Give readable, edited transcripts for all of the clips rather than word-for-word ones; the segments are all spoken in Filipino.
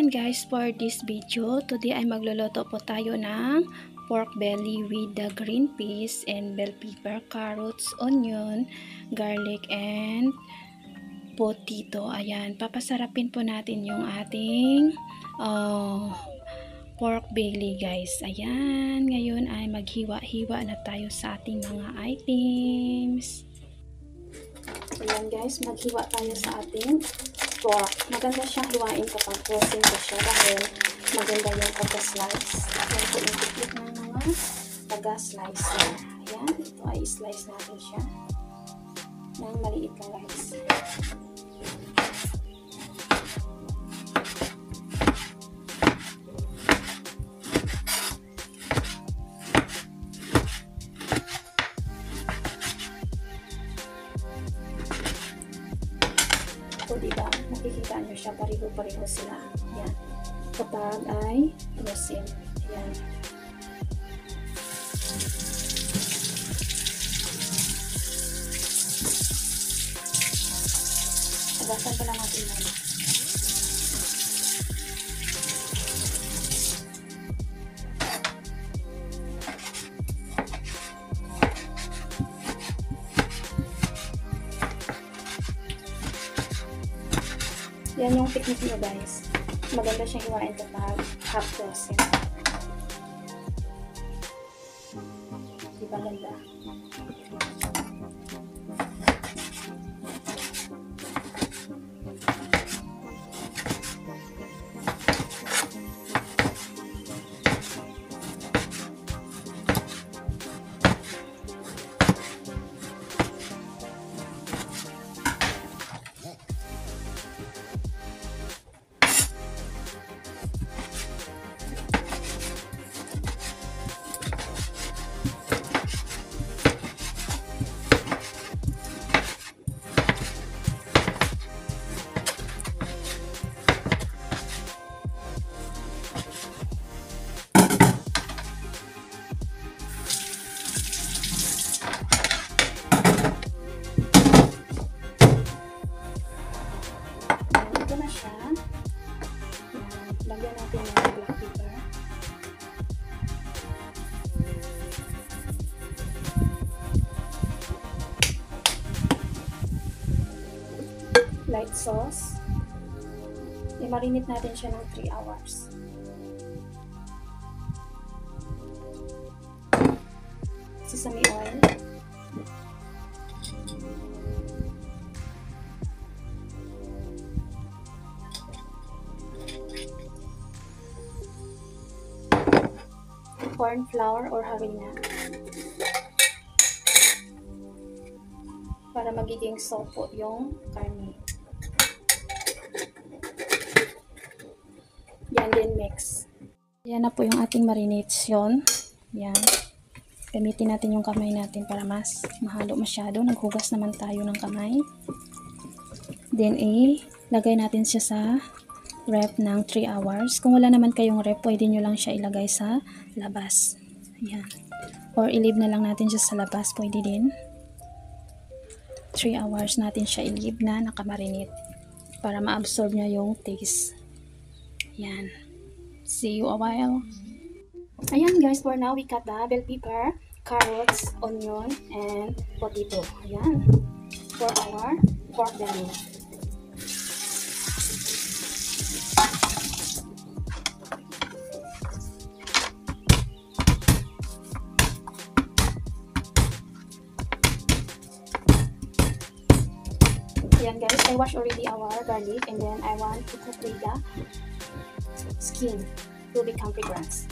Ayan guys, for this video, today ay magluluto po tayo ng pork belly with the green peas and bell pepper, carrots, onion, garlic, and potato. Ayan, papasarapin po natin yung ating pork belly guys. Ayan, ngayon ay maghiwa-hiwa na tayo sa ating mga items. Ayan guys, maghiwa tayo sa ating pork. Maganda siyang hiwain kapag frozen pa siya dahil maganda yung pagka-slice. Ayan po yung technique ng mga taga-slicer. Ayan, ito ay slice natin siya ng maliit lang guys. So, diba, nakikita nyo siya, pareho-pareho sila. Yan. Kapag ay frozen. Yan. Agasan pa lang natin yan. Yan yung technique nyo guys. Maganda siyang hiwain kapag half frozen. Diba ganda? Ito na siya. Lagyan natin ng black pepper. Light sauce. I-marinate natin siya ng 3 hours. Sesame oil. Corn flour or harina para magiging soft po yung karne. Yan din mix. Yan na po yung ating marination. Yan. Gamitin natin yung kamay natin para mas mahalo masyado. Naghugas naman tayo ng kamay. Then lagay natin siya sa ref ng 3 hours. Kung wala naman kayong ref, pwede nyo lang siya ilagay sa labas. Ayan. Or i-leave na lang natin siya sa labas. Pwede din. 3 hours natin siya i-leave na nakamarinate para ma-absorb niya yung taste. Ayan. See you a while. Ayan guys, for now, we cut the bell pepper, carrots, onion, and potato. Ayan. For our pork belly. Ayan guys, I wash already our garlic and then I want to cook with the skin to become fragrance.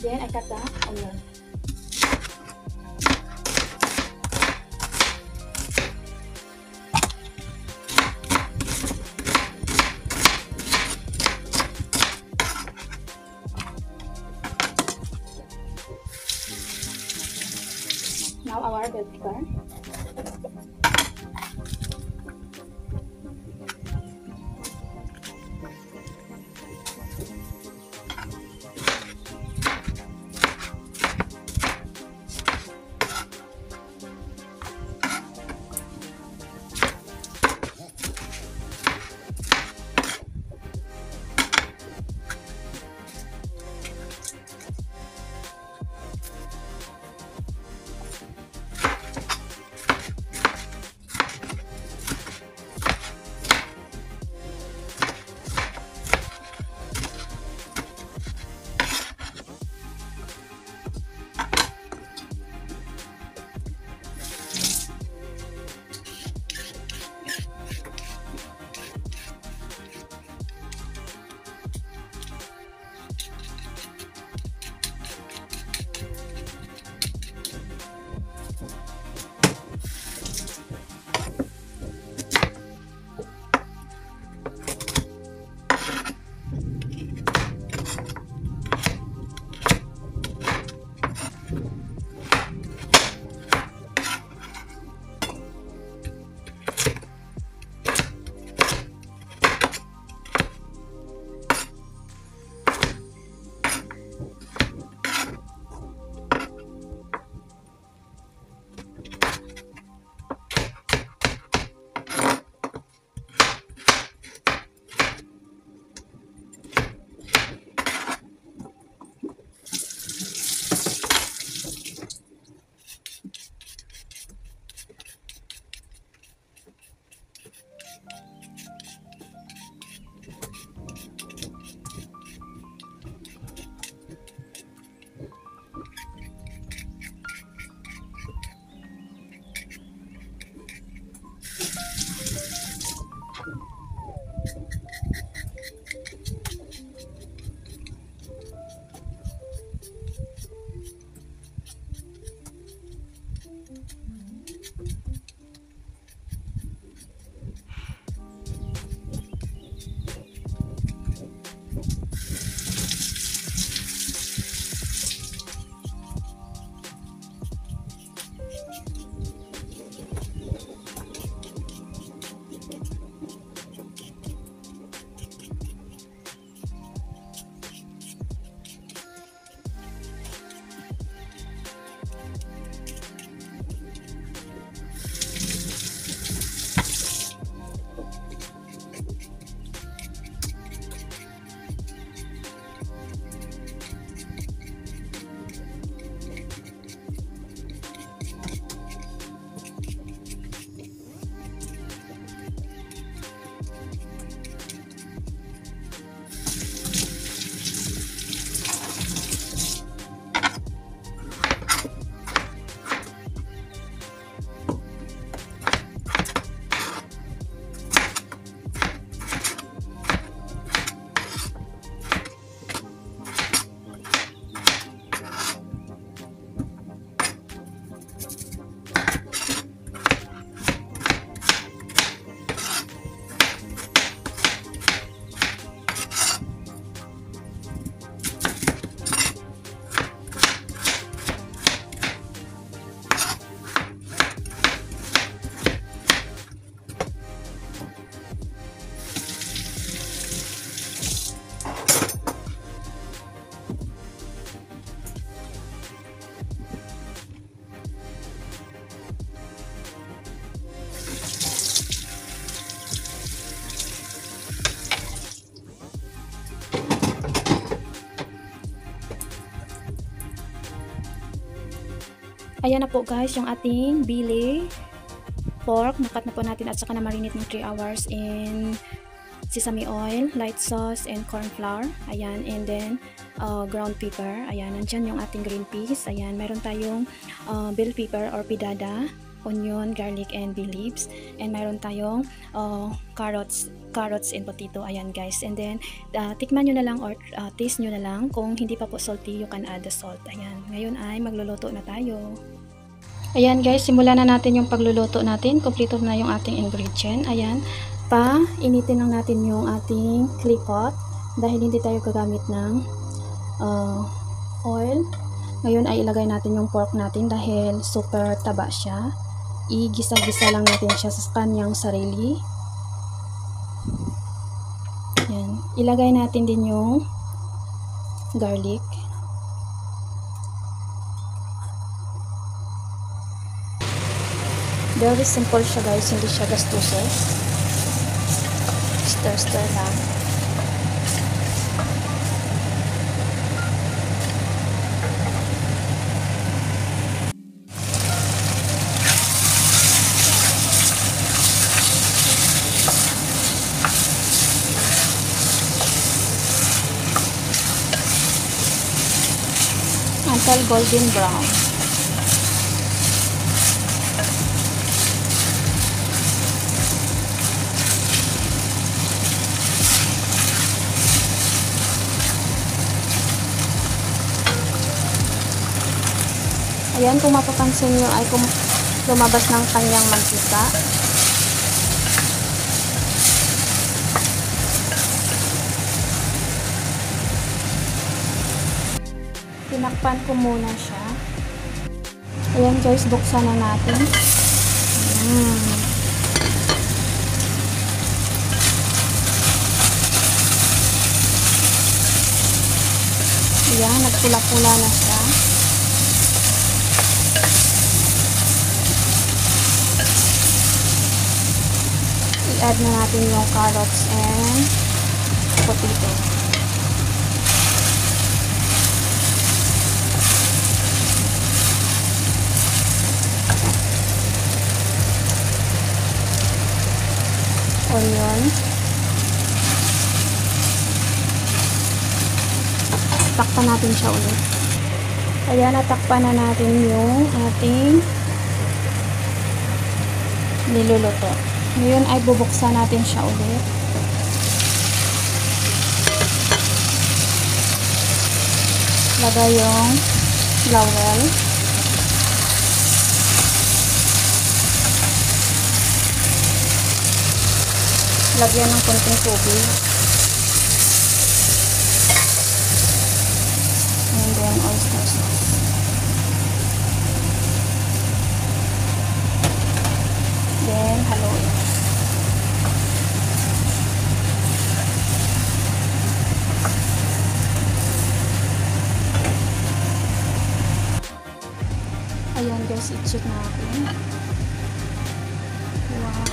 Then I cut the onion. Now our bell pepper. Ayan na po guys, yung ating bili pork. Nakat na po natin at saka na-marinate ng 3 hours in sesame oil, light sauce, and corn flour. Ayan, and then ground pepper. Ayan, nandyan yung ating green peas. Ayan, meron tayong bell pepper or pidada, onion, garlic, and bay leaves. And meron tayong carrots and potato. Ayan guys, and then tikman nyo na lang or taste nyo na lang. Kung hindi pa po salty, you can add the salt. Ayan, ngayon ay magluluto na tayo. Ayan guys, simulan na natin yung pagluluto natin. Kompleto na yung ating ingredient. Ayan, initin lang natin yung ating clay pot dahil hindi tayo gagamit ng oil. Ngayon ay ilagay natin yung pork natin dahil super taba siya. Igisa-gisa lang natin siya sa kanyang sarili. Ayan, ilagay natin din yung garlic. Very simple siya guys, hindi siya gastusin. Stir lang. Until golden brown. Ayan, kung mapapansin nyo ay lumabas ng kanyang mantika. Tinakpan ko muna siya. Ayan guys, buksan na natin. Ayan. Ayan, nagpula-pula na siya. I-add na natin yung carrots and potato. Onion. Takpan natin siya ulit. Ayan, natakpan na natin yung ating niluluto. Ngayon ay bubuksan natin siya ulit. Lagay yung laurel. Lagyan ng konting tubig. And then oyster sauce. Then haluin. Ayan guys, i-check natin. Wow!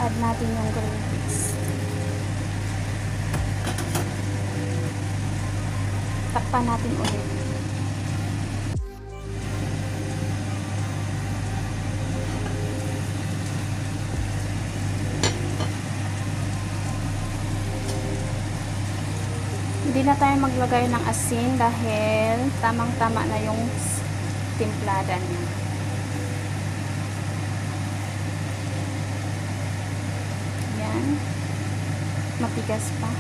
Add natin yung green peas. Takpan natin ulit. Hindi na tayo maglagay ng asin dahil tamang-tama na yung timplada niya. Yan. Matigas pa.